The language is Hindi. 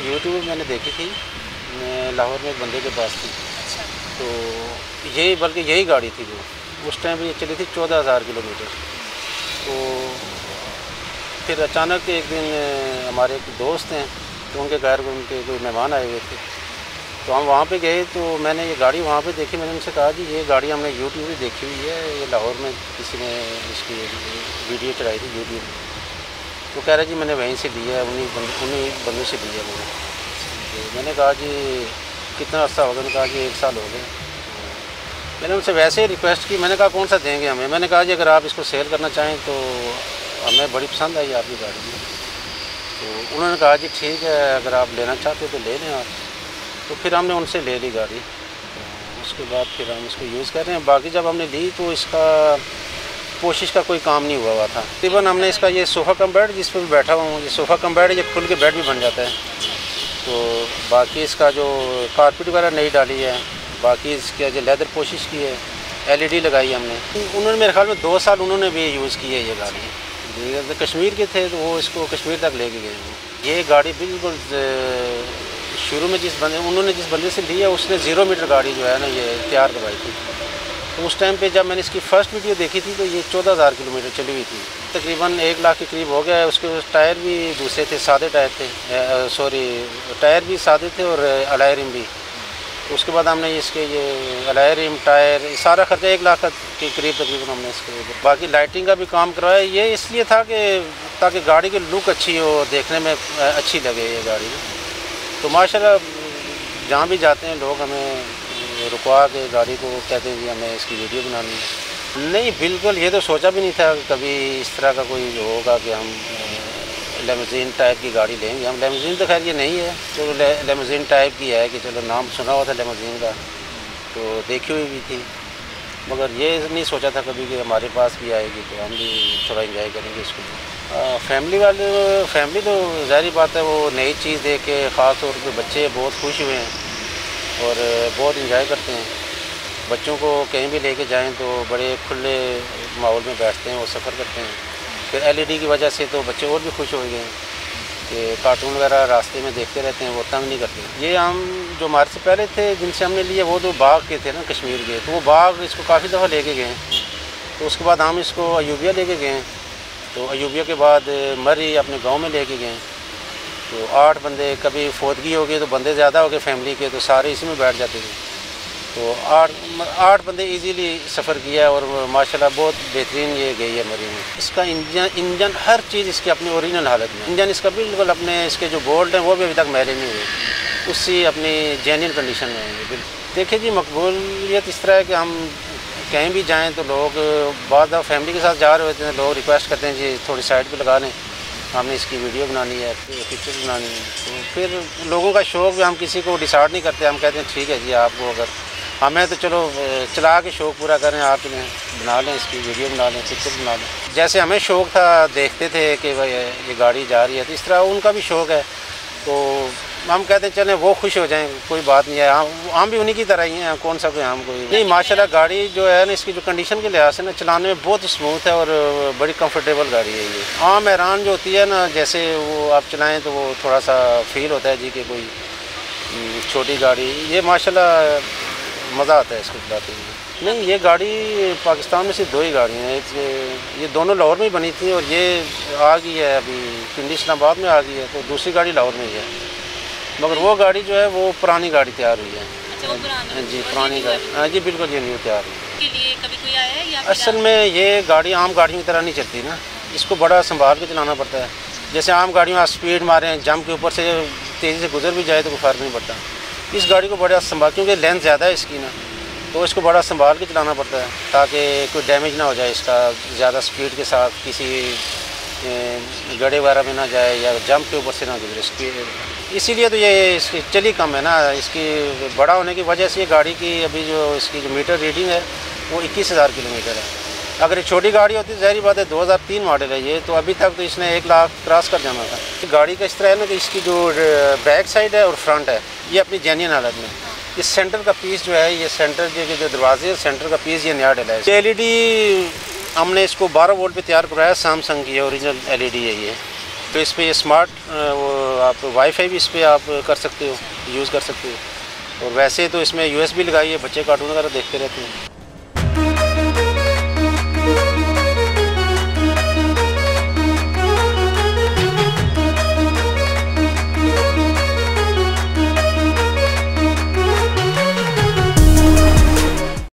यूट्यूब मैंने देखी थी, लाहौर में एक बंदे के पास थी। अच्छा। तो यही गाड़ी थी वो उस टाइम ये चली थी 14,000 किलोमीटर। तो फिर अचानक एक दिन हमारे एक दोस्त हैं, तो उनके घर उनके कोई मेहमान आए हुए थे, तो हम वहाँ पे गए। तो मैंने ये गाड़ी वहाँ पे देखी। मैंने उनसे कहा कि ये गाड़ी हमने यूट्यूब पे देखी हुई है, ये लाहौर में किसी ने इसकी वीडियो चलाई थी यूट्यूब। तो कह रहे जी मैंने वहीं से ली है, उन्हीं बंदों से ली है मैंने। तो मैंने कहा कि कितना अर्सा हो गया? उन्होंने कहा कि 1 साल हो गए। मैंने उनसे वैसे ही रिक्वेस्ट की। मैंने कहा कौन सा देंगे हमें? मैंने कहा जी अगर आप इसको सेल करना चाहें तो हमें बड़ी पसंद आई आपकी गाड़ी में। तो उन्होंने कहा जी ठीक है, अगर आप लेना चाहते हो तो ले लें आप। तो फिर हमने उनसे ले ली गाड़ी। तो उसके बाद फिर हम इसको यूज़ कर रहे हैं। बाकी जब हमने ली तो इसका कोशिश का कोई काम नहीं हुआ था। तकरीबन हमने इसका ये सोफ़ा कम बेड जिस पर बैठा हुआ हूँ, ये सोफ़ा कम बेड, ये खुल के बेड भी बन जाता है। तो बाकी इसका जो कारपेट वगैरह नहीं डाली है, बाकी इसका जो लेदर कोशिश की है, LED लगाई हमने। उन्होंने मेरे ख्याल में 2 साल उन्होंने भी यूज़ की है ये गाड़ी। तो कश्मीर के थे तो वो इसको कश्मीर तक लेके गए। ये गाड़ी बिल्कुल शुरू में जिस बंदे से ली है उसने 0 मीटर गाड़ी जो है ना ये तैयार करवाई थी। तो उस टाइम पे जब मैंने इसकी फ़र्स्ट वीडियो देखी थी तो ये 14,000 किलोमीटर चली हुई थी। तकरीबन 1 लाख के करीब हो गया है। उसके टायर भी दूसरे थे, सादे टायर थे, टायर भी सादे थे और अलाय रिम भी। उसके बाद हमने इसके ये अलाय रिम, टायर, सारा खर्चा 1 लाख के करीब तकरीबन हमने इसके। बाकी लाइटिंग का भी काम करवाया। ये इसलिए था कि ताकि गाड़ी की लुक अच्छी हो, देखने में अच्छी लगे ये गाड़ी। तो माशाल्लाह जहाँ भी जाते हैं लोग हमें रुकवा के गाड़ी को कहते हैं कि हमें इसकी वीडियो बनानी है। नहीं, बिल्कुल ये तो सोचा भी नहीं था कभी इस तरह का कोई होगा कि हम लेमोजीन टाइप की गाड़ी लेंगे। हम लेमोजीन तो खैर ये नहीं है, तो लेमोजीन टाइप की है कि चलो नाम सुना हुआ था लेमोजीन का, तो देखी हुई भी थी। मगर ये नहीं सोचा था कभी कि हमारे पास भी आएगी तो हम भी थोड़ा एंजॉय करेंगे इसको। फैमिली तो ज़ाहिर बात है, वो नई चीज़ देख के ख़ास तौर पर बच्चे बहुत खुश हुए हैं और बहुत इंजॉय करते हैं। बच्चों को कहीं भी लेके जाएं तो बड़े खुले माहौल में बैठते हैं, वो सफ़र करते हैं। फिर LED की वजह से तो बच्चे और भी खुश हो गए हैं कि कार्टून वगैरह रास्ते में देखते रहते हैं, वो तंग नहीं करते। ये हम जो हमारे से पहले थे जिनसे हमने लिए वो तो बाग के थे ना, कश्मीर के, तो वो बाग इसको काफ़ी दफ़ा लेके गए। तो उसके बाद हम इसको अयूबिया लेके गए। तो अयूबिया के बाद मरी अपने गांव में लेके गए। तो 8 बंदे, कभी फौतगी हो गई तो बंदे ज़्यादा हो गए फैमिली के, तो सारे इसी में बैठ जाते थे। तो 8 बंदे इजीली सफ़र किया और माशाल्लाह बहुत बेहतरीन ये गई है मरी में। इसका इंजन हर चीज़ इसकी अपनी ओरिजिनल हालत में। इंजन इसका बिल्कुल अपने इसके जो बोल्ट हैं वो भी अभी तक मैले नहीं हुए, उससी अपनी जेन्युइन कंडीशन में है बिल्कुल। देखिए जी, मकबूलियत इस तरह है कि हम कहीं भी जाएँ तो लोग बाद फैमिली के साथ जा रहे होते हैं, लोग रिक्वेस्ट करते हैं जी थोड़ी साइड पर लगा लें, हमने इसकी वीडियो बनानी है, पिक्चर बनानी है। तो फिर लोगों का शौक़ भी हम किसी को डिसाइड नहीं करते, हम कहते हैं ठीक है जी, आपको अगर हमें तो चलो चला के शौक़ पूरा करें, आप बना लें, इसकी वीडियो बना लें, पिक्चर बना लें। जैसे हमें शौक़ था, देखते थे कि भाई ये गाड़ी जा रही है, तो इस तरह उनका भी शौक़ है। तो हम कहते हैं चलें वो खुश हो जाएं, कोई बात नहीं है, हम भी उन्हीं की तरह ही हैं, कौन सा कोई हम कोई नहीं। माशाल्लाह गाड़ी जो है ना, इसकी जो कंडीशन के लिहाज से ना चलाने में बहुत स्मूथ है और बड़ी कंफर्टेबल गाड़ी है ये। आम हैरान जो होती है ना, जैसे वो आप चलाएं तो वो थोड़ा सा फील होता है जी कि कोई छोटी गाड़ी, ये माशाल्लाह मज़ा आता है इसको चलाते हुए। नहीं, ये गाड़ी पाकिस्तान में सिर्फ 2 ही गाड़ियाँ हैं। ये दोनों लाहौर में ही बनी थी और ये आ गई है अभी पिंडी इस्लामाबाद में आ गई है, तो दूसरी गाड़ी लाहौर में ही है। मगर वो गाड़ी जो है वो पुरानी गाड़ी तैयार हुई है। अच्छा, जी पुरानी गाड़ी, हाँ जी बिल्कुल, ये न्यू तैयार हुई है। कभी कोई आया है या असल में ये गाड़ी आम गाड़ियों की तरह नहीं चलती ना, इसको बड़ा संभाल के चलाना पड़ता है। जैसे आम गाड़ियों में आप स्पीड मारें, जंप के ऊपर से तेज़ी से गुजर भी जाए तो कोई फ़र्क नहीं पड़ता। इस गाड़ी को बड़ा संभाल, क्योंकि लेंथ ज़्यादा है इसकी ना, तो इसको बड़ा संभाल के चलाना पड़ता है ताकि कोई डैमेज ना हो जाए इसका, ज़्यादा स्पीड के साथ किसी गड्ढे वगैरह में ना जाए या जंप के ऊपर से ना गुजरे स्पीड। इसीलिए तो ये इसकी चली कम है ना, इसकी बड़ा होने की वजह से ये गाड़ी की अभी जो इसकी जो मीटर रीडिंग है वो 21,000 किलोमीटर है। अगर ये छोटी गाड़ी होती तो ज़ाहिर बात है 2003 मॉडल है ये, तो अभी तक तो इसने 1 लाख क्रॉस कर जाना था। गाड़ी का इस तरह है ना कि इसकी जो बैक साइड है और फ्रंट है ये अपनी जेन्युइन हालत में। इस सेंटर का पीस जो है, ये सेंटर जो दरवाजे सेंटर का पीस ये नया डला है। LED हमने इसको 12 वोल्ट पे तैयार करवाया, सैमसंग की ओरिजिनल LED है ये। तो इस पर ये स्मार्ट वो आप वाईफाई भी इस पर आप कर सकते हो, यूज़ कर सकते हो। और वैसे तो इसमें USB लगाई है, बच्चे कार्टून वगैरह देखते रहते हैं।